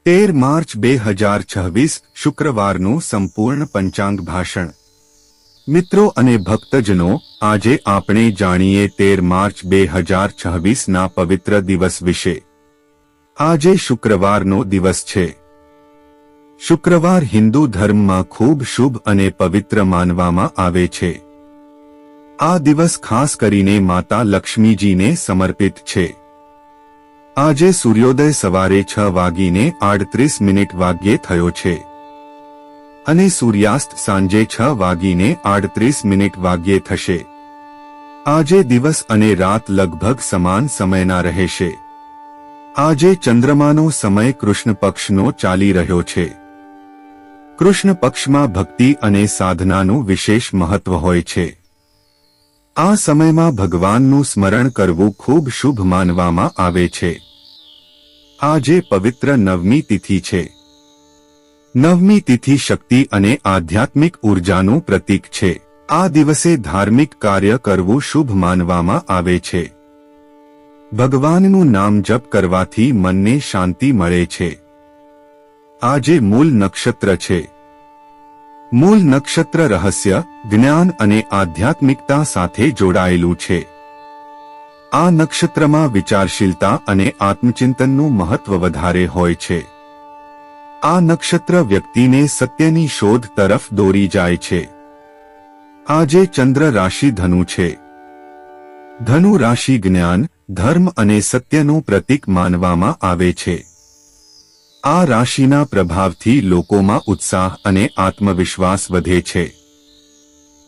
13 March 2026 શુક્રવારનું સંપૂર્ણ પંચાંગ ભાષણ। મિત્રો અને ભક્તજનો, આજે આપણે જાણીએ 13 માર્ચ 2026 ના પવિત્ર દિવસ વિશે। આજે શુક્રવારનો દિવસ છે। શુક્રવાર હિન્દુ ધર્મમાં ખૂબ શુભ અને પવિત્ર માનવામાં આવે છે। આ દિવસ ખાસ કરીને માતા લક્ષ્મીજીને સમર્પિત છે। આજે સૂર્યોદય સવારે 6:38 વાગ્યે થયો છે અને સૂર્યાસ્ત સાંજે 6:38 વાગ્યે થશે। આજે દિવસ અને રાત લગભગ સમાન સમયના રહેશે। આજે ચંદ્રમાનો સમય કૃષ્ણ પક્ષનો ચાલી રહ્યો છે। કૃષ્ણ પક્ષમાં ભક્તિ અને સાધનાનું વિશેષ મહત્વ હોય છે। આ સમયમાં ભગવાનનું સ્મરણ કરવું ખૂબ શુભ માનવામાં આવે છે। આજે પવિત્ર નવમી તિથિ છે। નવમી તિથિ શક્તિ અને આધ્યાત્મિક ઉર્જાનું પ્રતીક છે। આ દિવસે ધાર્મિક કાર્ય કરવું શુભ માનવામાં આવે છે। ભગવાનનું નામ જપ કરવાથી મનને શાંતિ મળે છે। આજે મૂલ નક્ષત્ર છે। મૂલ નક્ષત્ર રહસ્ય, જ્ઞાન અને આધ્યાત્મિકતા સાથે જોડાયેલું છે। આ નક્ષત્રમાં વિચારશીલતા અને આત્મચિંતનનું મહત્વ વધારે હોય છે। આ નક્ષત્ર વ્યક્તિને સત્યની શોધ તરફ દોરી જાય છે। આજે ચંદ્ર રાશિ ધનુ છે। ધનુ રાશિ જ્ઞાન, ધર્મ અને સત્યનું પ્રતીક માનવામાં આવે છે। આ રાશિના પ્રભાવથી લોકોમાં ઉત્સાહ અને આત્મવિશ્વાસ વધે છે।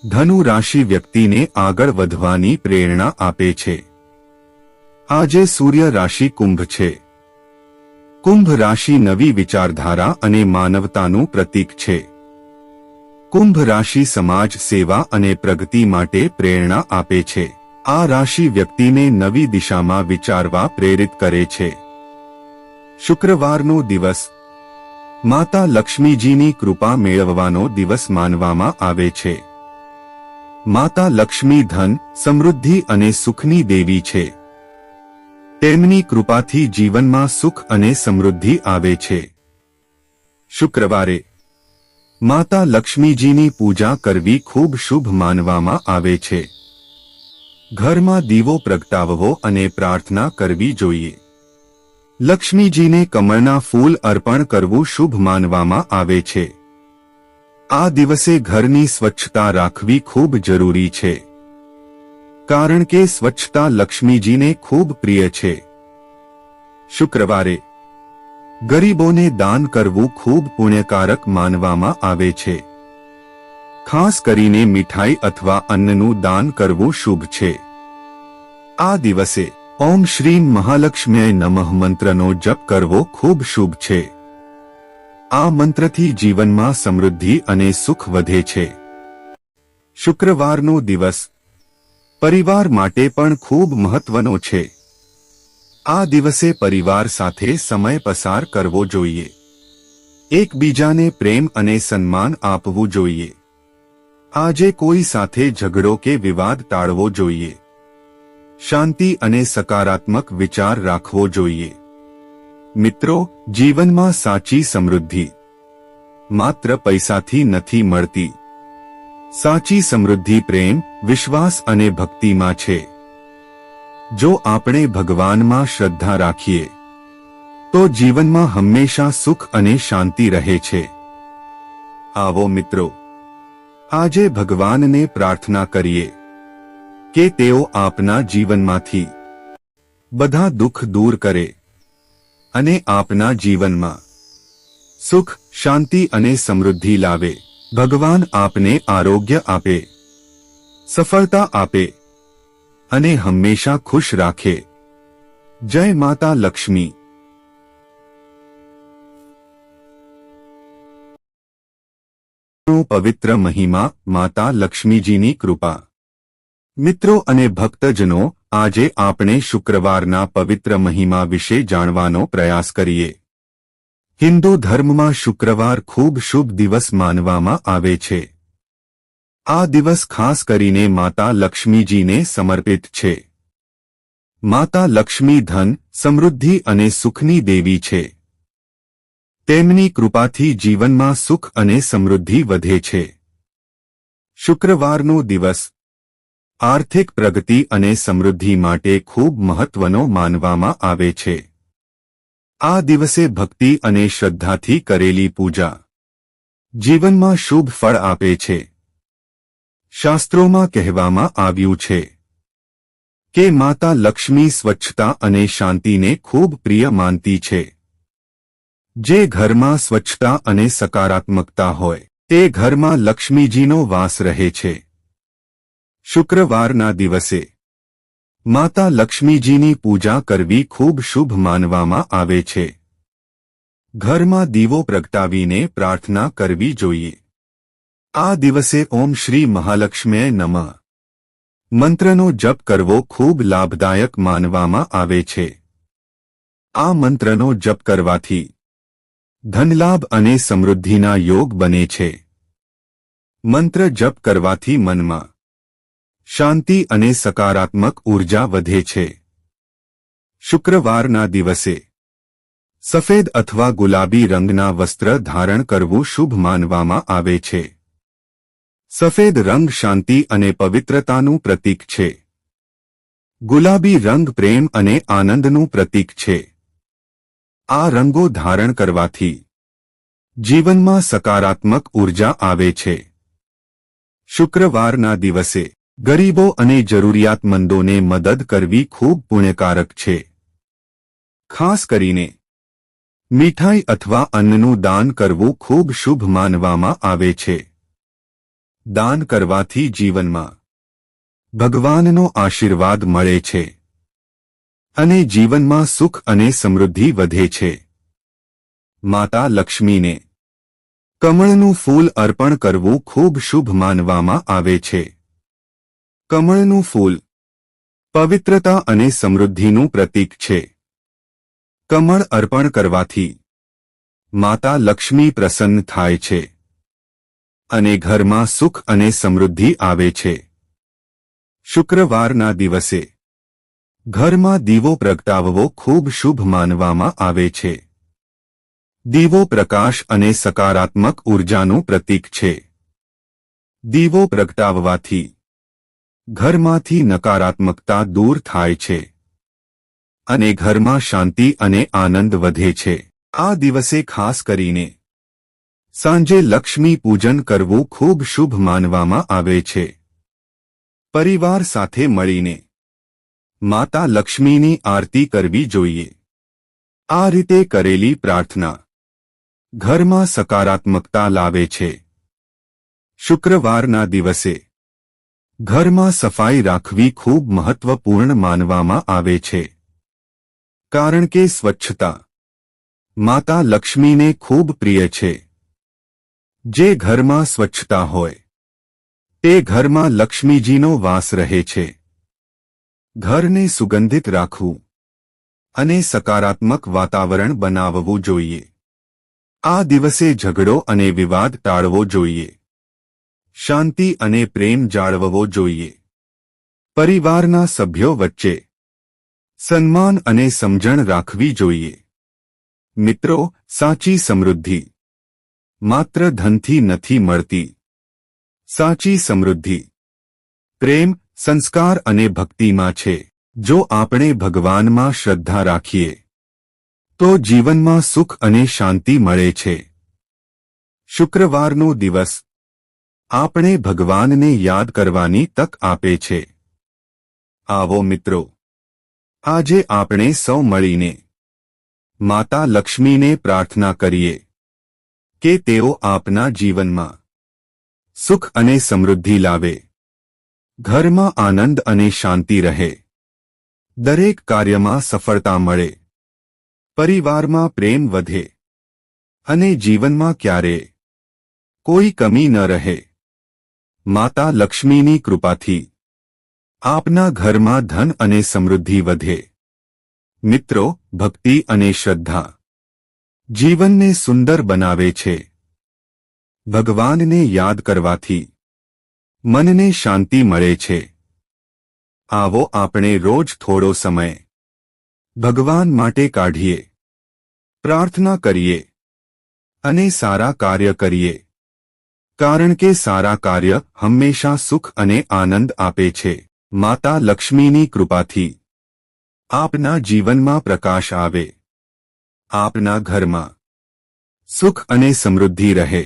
ધનુ રાશિ વ્યક્તિને આગળ વધવાની પ્રેરણા આપે છે। આજે સૂર્ય રાશિ કુંભ છે। કુંભ રાશિ નવી વિચારધારા અને માનવતાનું પ્રતીક છે। કુંભ રાશિ સમાજ સેવા અને પ્રગતિ માટે પ્રેરણા આપે છે। આ રાશિ વ્યક્તિને નવી દિશામાં વિચારવા પ્રેરિત કરે છે। શુક્રવારનો દિવસ માતા લક્ષ્મીજીની કૃપા મેળવવાનો દિવસ માનવામાં આવે છે। માતા લક્ષ્મી ધન, સમૃદ્ધિ અને સુખની દેવી છે। તેમની કૃપાથી જીવનમાં સુખ અને સમૃદ્ધિ આવે છે। શુક્રવારે માતા લક્ષ્મીજીની પૂજા કરવી ખૂબ શુભ માનવામાં આવે છે। ઘરમાં દીવો પ્રગટાવવો અને પ્રાર્થના કરવી જોઈએ। લક્ષ્મીજીને કમળના ફૂલ અર્પણ કરવું શુભ માનવામાં આવે છે। આ દિવસે ઘરની સ્વચ્છતા રાખવી ખૂબ જરૂરી છે, કારણ કે સ્વચ્છતા લક્ષ્મીજીને ખૂબ પ્રિય છે। શુક્રવારે ગરીબોને દાન કરવું ખૂબ પુણ્યકારક માનવામાં આવે છે। ખાસ કરીને મીઠાઈ અથવા અન્નનું દાન કરવું શુભ છે। આ દિવસે ઓમ શ્રીમ મહાલક્ષ્મ્યય નમઃ મંત્રનો જપ કરવો ખૂબ શુભ છે। આ મંત્રથી જીવનમાં સમૃદ્ધિ અને સુખ વધે છે। શુક્રવારનો દિવસ પરિવાર માટે પણ ખૂબ મહત્વનો છે। આ દિવસે પરિવાર સાથે સમય પસાર કરવો જોઈએ। એકબીજાને પ્રેમ અને સન્માન આપવું જોઈએ। આજે કોઈ સાથે ઝઘડો કે વિવાદ ટાળવો જોઈએ। શાંતિ અને સકારાત્મક વિચાર રાખવો જોઈએ। મિત્રો, જીવનમાં સાચી સમૃદ્ધિ માત્ર પૈસાથી નથી મળતી। સાચી સમૃદ્ધિ પ્રેમ, વિશ્વાસ અને ભક્તિમાં છે। જો આપણે ભગવાનમાં શ્રદ્ધા રાખીએ તો જીવનમાં હંમેશા સુખ અને શાંતિ રહે છે। આવો મિત્રો, આજે ભગવાનને પ્રાર્થના કરીએ કે તેઓ આપના જીવનમાંથી બધા દુઃખ દૂર કરે અને આપના જીવનમાં સુખ, શાંતિ અને સમૃદ્ધિ લાવે। ભગવાન આપને આરોગ્ય આપે, સફળતા આપે અને હંમેશા ખુશ રાખે। જય માતા લક્ષ્મી। પવિત્ર મહિમા, માતા લક્ષ્મીજીની કૃપા। મિત્રો અને ભક્તજનો, આજે આપણે શુક્રવારના પવિત્ર મહિમા વિશે જાણવાનો પ્રયાસ કરીએ। હિન્દુ ધર્મમાં શુક્રવાર ખૂબ શુભ દિવસ માનવામાં આવે છે। આ દિવસ ખાસ કરીને માતા લક્ષ્મીજીને સમર્પિત છે। માતા લક્ષ્મી ધન, સમૃદ્ધિ અને સુખની દેવી છે। તેમની કૃપાથી જીવનમાં સુખ અને સમૃદ્ધિ વધે છે. શુક્રવારનો દિવસ આર્થિક પ્રગતિ અને સમૃદ્ધિ માટે ખૂબ મહત્વનો માનવામાં આવે છે. આ દિવસે ભક્તિ અને શ્રદ્ધાથી કરેલી પૂજા જીવનમાં શુભ ફળ આપે છે. શાસ્ત્રોમાં કહેવામાં આવ્યું છે કે માતા લક્ષ્મી સ્વચ્છતા અને શાંતિને ખૂબ પ્રિય માનતી છે. જે ઘરમાં સ્વચ્છતા અને સકારાત્મકતા હોય તે ઘરમાં લક્ષ્મીજીનો વાસ રહે છે. શુક્રવારના દિવસે માતા લક્ષ્મીજીની પૂજા કરવી ખૂબ શુભ માનવામાં આવે છે. ઘરમાં દીવો પ્રગટાવીને પ્રાર્થના કરવી જોઈએ. આ દિવસે ઓમ શ્રી મહાલક્ષ્મીએ નમઃ મંત્રનો જપ કરવો ખૂબ લાભદાયક માનવામાં આવે છે. આ મંત્રનો જપ કરવાથી ધનલાભ અને સમૃદ્ધિના યોગ બને છે. મંત્ર જપ કરવાથી મનમાં શાંતિ અને સકારાત્મક ઊર્જા વધે છે. શુક્રવારના દિવસે સફેદ અથવા ગુલાબી રંગના વસ્ત્ર ધારણ કરવું શુભ માનવામાં આવે છે. સફેદ રંગ શાંતિ અને પવિત્રતાનું પ્રતીક છે. ગુલાબી રંગ પ્રેમ અને આનંદનું પ્રતીક છે. આ રંગો ધારણ કરવાથી જીવનમાં સકારાત્મક ઊર્જા આવે છે. શુક્રવારના દિવસે ગરીબો અને જરૂરિયાતમંદોને મદદ કરવી ખૂબ પુણ્યકારક છે. ખાસ કરીને મીઠાઈ અથવા અન્નનું દાન કરવું ખૂબ શુભ માનવામાં આવે છે. દાન કરવાથી જીવનમાં ભગવાનનો આશીર્વાદ મળે છે અને જીવનમાં સુખ અને સમૃદ્ધિ વધે છે. માતા લક્ષ્મીને કમળનું ફૂલ અર્પણ કરવું ખૂબ શુભ માનવામાં આવે છે. કમળનું ફૂલ પવિત્રતા અને સમૃદ્ધિનું પ્રતીક છે. કમળ અર્પણ કરવાથી માતા લક્ષ્મી પ્રસન્ન થાય છે અને ઘરમાં સુખ અને સમૃદ્ધિ આવે છે. શુક્રવારના દિવસે ઘરમાં દીવો પ્રગટાવવો ખૂબ શુભ માનવામાં આવે છે. દીવો પ્રકાશ અને સકારાત્મક ઊર્જાનું પ્રતીક છે. દીવો પ્રગટાવવાથી ઘરમાંથી નકારાત્મકતા દૂર થાય છે અને ઘરમાં શાંતિ અને આનંદ વધે છે. આ દિવસે ખાસ કરીને સાંજે લક્ષ્મી પૂજન કરવું ખૂબ શુભ માનવામાં આવે છે. પરિવાર સાથે મળીને માતા લક્ષ્મીની આરતી કરવી જોઈએ. આ રીતે કરેલી પ્રાર્થના ઘરમાં સકારાત્મકતા લાવે છે. શુક્રવારના દિવસે ઘરમાં સફાઈ રાખવી ખૂબ મહત્વપૂર્ણ માનવામાં આવે છે. કારણ કે સ્વચ્છતા માતા લક્ષ્મીને ખૂબ પ્રિય છે. જે ઘરમાં સ્વચ્છતા હોય તે ઘરમાં લક્ષ્મીજીનો વાસ રહે છે. ઘરને સુગંધિત રાખવું અને સકારાત્મક વાતાવરણ બનાવવું જોઈએ. આ દિવસે ઝઘડો અને વિવાદ ટાળવો જોઈએ. શાંતિ અને પ્રેમ જાળવવો જોઈએ. પરિવારના સભ્યો વચ્ચે સન્માન અને સમજણ રાખવી જોઈએ. મિત્રો, સાચી સમૃદ્ધિ માત્ર ધનથી નથી મળતી. સાચી સમૃદ્ધિ પ્રેમ, સંસ્કાર અને ભક્તિમાં છે. જો આપણે ભગવાનમાં શ્રદ્ધા રાખીએ તો જીવનમાં સુખ અને શાંતિ મળે છે. શુક્રવારનો દિવસ આપણે ભગવાનને યાદ કરવાની તક આપે છે. આવો મિત્રો, આજે આપણે સૌ મળીને માતા લક્ષ્મીને પ્રાર્થના કરીએ કે તેઓ આપના જીવનમાં સુખ અને સમૃદ્ધિ લાવે, ઘરમાં આનંદ અને શાંતિ રહે, દરેક કાર્યમાં સફળતા મળે, પરિવારમાં પ્રેમ વધે અને જીવનમાં ક્યારેય કોઈ કમી ન રહે. માતા લક્ષ્મીની કૃપાથી આપના ઘરમાં ધન અને સમૃદ્ધિ વધે. મિત્રો, ભક્તિ અને શ્રદ્ધા જીવનને સુંદર બનાવે છે. ભગવાનને યાદ કરવાથી મનને શાંતિ મળે છે. આવો આપણે રોજ થોડો સમય ભગવાન માટે કાઢીએ, પ્રાર્થના કરીએ અને સારા કાર્ય કરીએ, કારણ કે સારા કાર્ય હંમેશા સુખ અને આનંદ આપે છે. માતા લક્ષ્મીની કૃપાથી આપના જીવનમાં પ્રકાશ આવે, આપના ઘરમાં સુખ અને સમૃદ્ધિ રહે.